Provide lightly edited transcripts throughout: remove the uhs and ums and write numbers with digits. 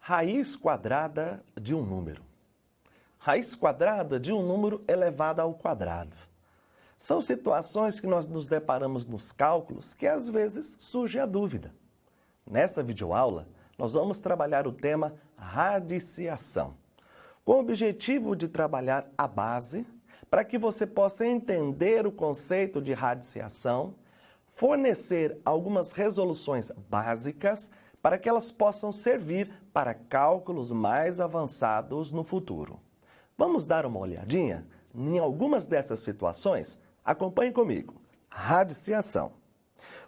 Raiz quadrada de um número. Raiz quadrada de um número elevado ao quadrado. São situações que nós nos deparamos nos cálculos que às vezes surge a dúvida. Nessa videoaula, nós vamos trabalhar o tema radiciação, com o objetivo de trabalhar a base para que você possa entender o conceito de radiciação, fornecer algumas resoluções básicas para que elas possam servir para cálculos mais avançados no futuro. Vamos dar uma olhadinha em algumas dessas situações? Acompanhe comigo. Radiciação.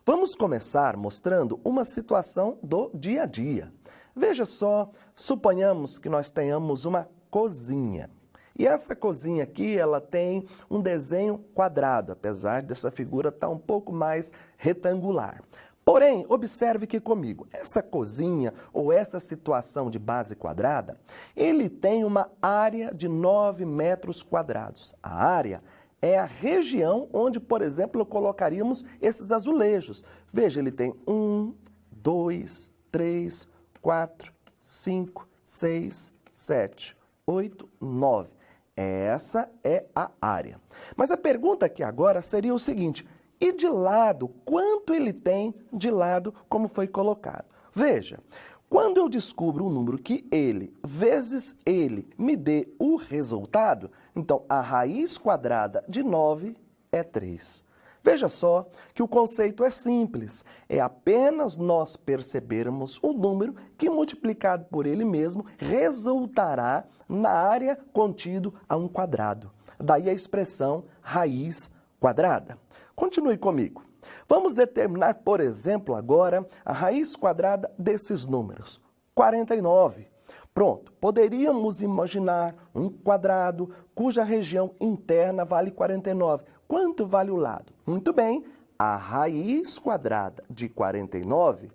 Vamos começar mostrando uma situação do dia a dia. Veja só, suponhamos que nós tenhamos uma cozinha. E essa cozinha aqui, ela tem um desenho quadrado, apesar dessa figura estar um pouco mais retangular. Porém, observe que comigo, essa cozinha ou essa situação de base quadrada, ele tem uma área de 9 metros quadrados. A área é a região onde, por exemplo, colocaríamos esses azulejos. Veja, ele tem 1, 2, 3, 4, 5, 6, 7, 8, 9. Essa é a área. Mas a pergunta aqui agora seria o seguinte: e de lado, quanto ele tem de lado como foi colocado? Veja, quando eu descubro um número que ele vezes ele me dê o resultado, então a raiz quadrada de 9 é 3. Veja só que o conceito é simples, é apenas nós percebermos o número que multiplicado por ele mesmo resultará na área contido a um quadrado. Daí a expressão raiz quadrada. Continue comigo. Vamos determinar, por exemplo, agora a raiz quadrada desses números. 49. Pronto, poderíamos imaginar um quadrado cuja região interna vale 49. Quanto vale o lado? Muito bem, a raiz quadrada de 49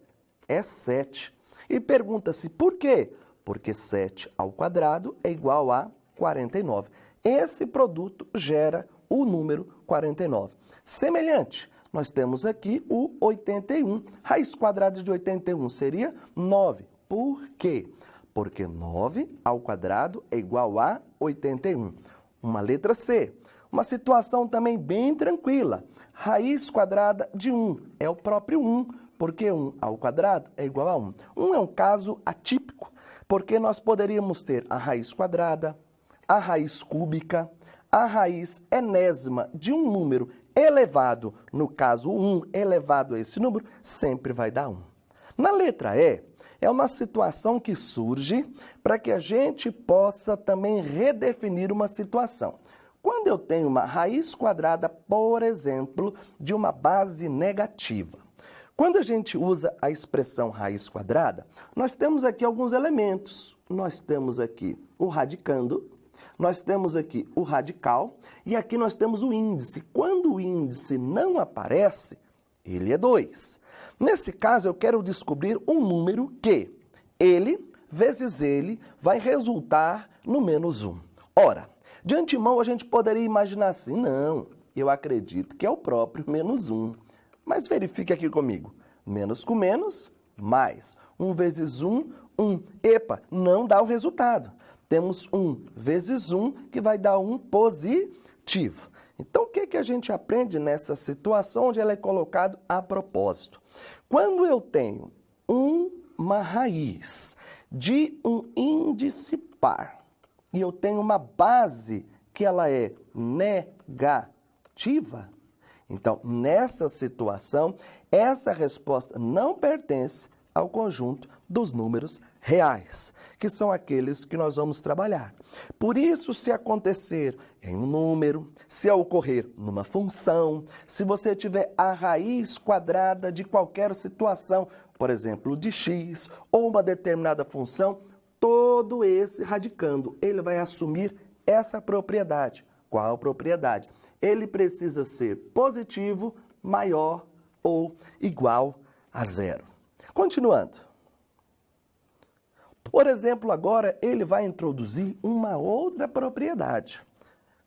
é 7. E pergunta-se por quê? Porque 7 ao quadrado é igual a 49. Esse produto gera o número 49. Semelhante, nós temos aqui o 81. Raiz quadrada de 81 seria 9. Por quê? Porque 9 ao quadrado é igual a 81. Uma letra C. Uma situação também bem tranquila. Raiz quadrada de 1 é o próprio 1, porque 1 ao quadrado é igual a 1. 1 é um caso atípico, porque nós poderíamos ter a raiz quadrada, a raiz cúbica, a raiz enésima de um número elevado, no caso 1 elevado a esse número, sempre vai dar 1. Na letra E, é uma situação que surge para que a gente possa também redefinir uma situação. Quando eu tenho uma raiz quadrada, por exemplo, de uma base negativa. Quando a gente usa a expressão raiz quadrada, nós temos aqui alguns elementos. Nós temos aqui o radicando, nós temos aqui o radical e aqui nós temos o índice. Quando o índice não aparece, ele é 2. Nesse caso, eu quero descobrir um número que ele vezes ele vai resultar no menos 1. Ora, de antemão a gente poderia imaginar assim, não, eu acredito que é o próprio menos 1. Mas verifique aqui comigo, menos com menos, mais. 1 vezes 1, 1. Epa, não dá o resultado. Temos 1 vezes 1, que vai dar 1 positivo. Então, o que a gente aprende nessa situação onde ela é colocada a propósito? Quando eu tenho uma raiz de um índice par e eu tenho uma base que ela é negativa, então, nessa situação, essa resposta não pertence ao conjunto dos números reais, que são aqueles que nós vamos trabalhar. Por isso, se acontecer em um número, se ocorrer numa função, se você tiver a raiz quadrada de qualquer situação, por exemplo, de x ou uma determinada função, todo esse radicando, ele vai assumir essa propriedade. Qual propriedade? Ele precisa ser positivo, maior ou igual a 0. Continuando. Por exemplo, agora ele vai introduzir uma outra propriedade.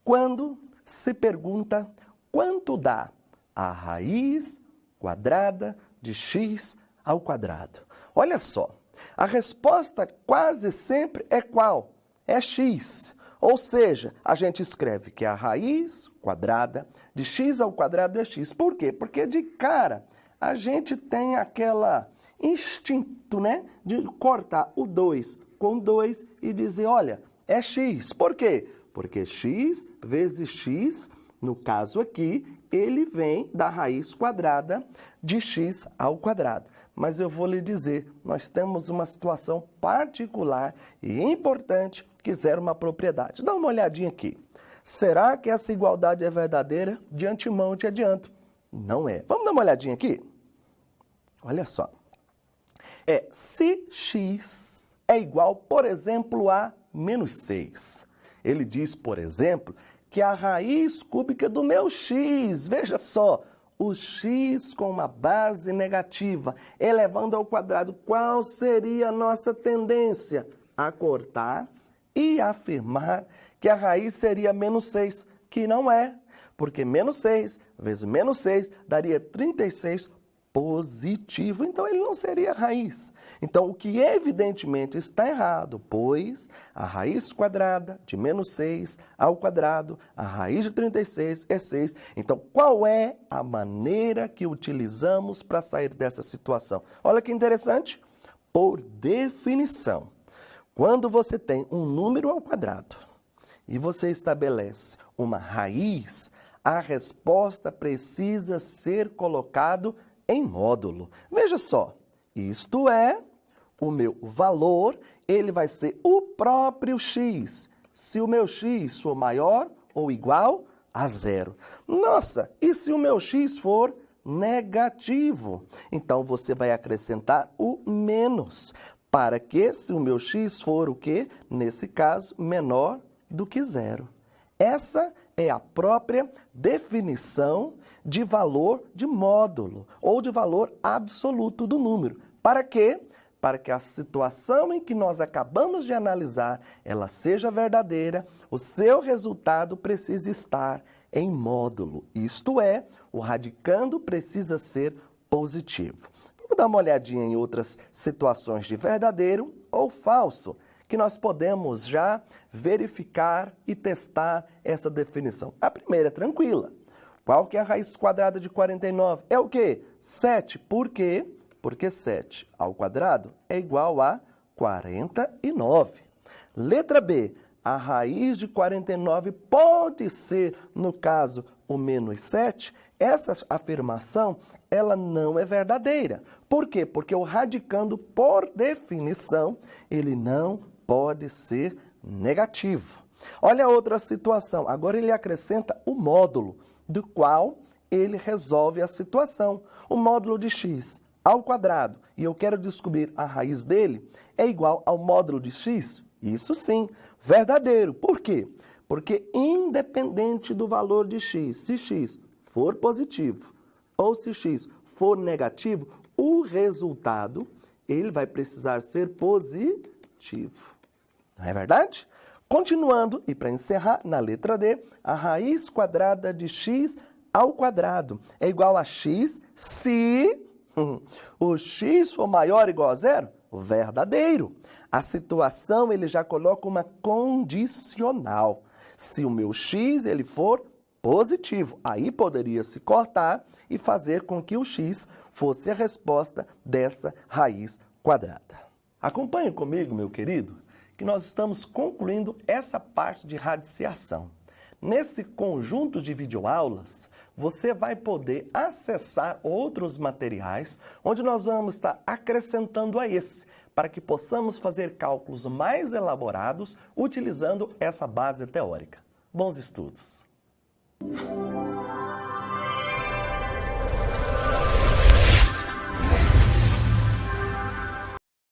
Quando se pergunta quanto dá a raiz quadrada de x ao quadrado. Olha só, A resposta quase sempre é qual? É x. Ou seja, a gente escreve que a raiz quadrada de x ao quadrado é x. Por quê? Porque de cara a gente tem aquela instinto, né, de cortar o 2 com 2 e dizer, olha, é x. Por quê? Porque x vezes x, no caso aqui, ele vem da raiz quadrada de x ao quadrado. Mas eu vou lhe dizer, nós temos uma situação particular e importante que zera uma propriedade. Dá uma olhadinha aqui. Será que essa igualdade é verdadeira? De antemão eu te adianto. Não é. Vamos dar uma olhadinha aqui? Olha só. Se x é igual, por exemplo, a menos 6. Ele diz, por exemplo, que a raiz cúbica do meu x, veja só, o x com uma base negativa, elevando ao quadrado, qual seria a nossa tendência? A cortar e afirmar que a raiz seria menos 6, que não é, porque menos 6 vezes menos 6 daria 36 positivo, então ele não seria raiz. Então, o que evidentemente está errado, pois a raiz quadrada de menos 6 ao quadrado, a raiz de 36 é 6. Então, qual é a maneira que utilizamos para sair dessa situação? Olha que interessante. Por definição, quando você tem um número ao quadrado e você estabelece uma raiz, a resposta precisa ser colocada em módulo. Veja só, isto é, o meu valor, ele vai ser o próprio x, se o meu x for maior ou igual a 0. Nossa, e se o meu x for negativo? Então, você vai acrescentar o menos, para que, se o meu x for o quê? Nesse caso, menor do que 0. Essa é a própria definição de valor de módulo, ou de valor absoluto do número. Para quê? Para que a situação em que nós acabamos de analisar, ela seja verdadeira, o seu resultado precisa estar em módulo. Isto é, o radicando precisa ser positivo. Vamos dar uma olhadinha em outras situações de verdadeiro ou falso, que nós podemos já verificar e testar essa definição. A primeira é tranquila. Qual que é a raiz quadrada de 49? É o quê? 7. Por quê? Porque 7 ao quadrado é igual a 49. Letra B. A raiz de 49 pode ser, no caso, o menos 7? Essa afirmação, ela não é verdadeira. Por quê? Porque o radicando, por definição, ele não pode ser negativo. Olha a outra situação. Agora ele acrescenta o módulo, do qual ele resolve a situação. O módulo de x ao quadrado, e eu quero descobrir a raiz dele, é igual ao módulo de x? Isso sim, verdadeiro. Por quê? Porque independente do valor de x, se x for positivo ou se x for negativo, o resultado ele vai precisar ser positivo. Não é verdade? Continuando, e para encerrar, na letra D, a raiz quadrada de x ao quadrado é igual a x se o x for maior ou igual a 0? Verdadeiro. A situação, ele já coloca uma condicional. Se o meu x ele for positivo, aí poderia se cortar e fazer com que o x fosse a resposta dessa raiz quadrada. Acompanhe comigo, meu querido, que nós estamos concluindo essa parte de radiciação. Nesse conjunto de videoaulas, você vai poder acessar outros materiais onde nós vamos estar acrescentando a esse, para que possamos fazer cálculos mais elaborados utilizando essa base teórica. Bons estudos!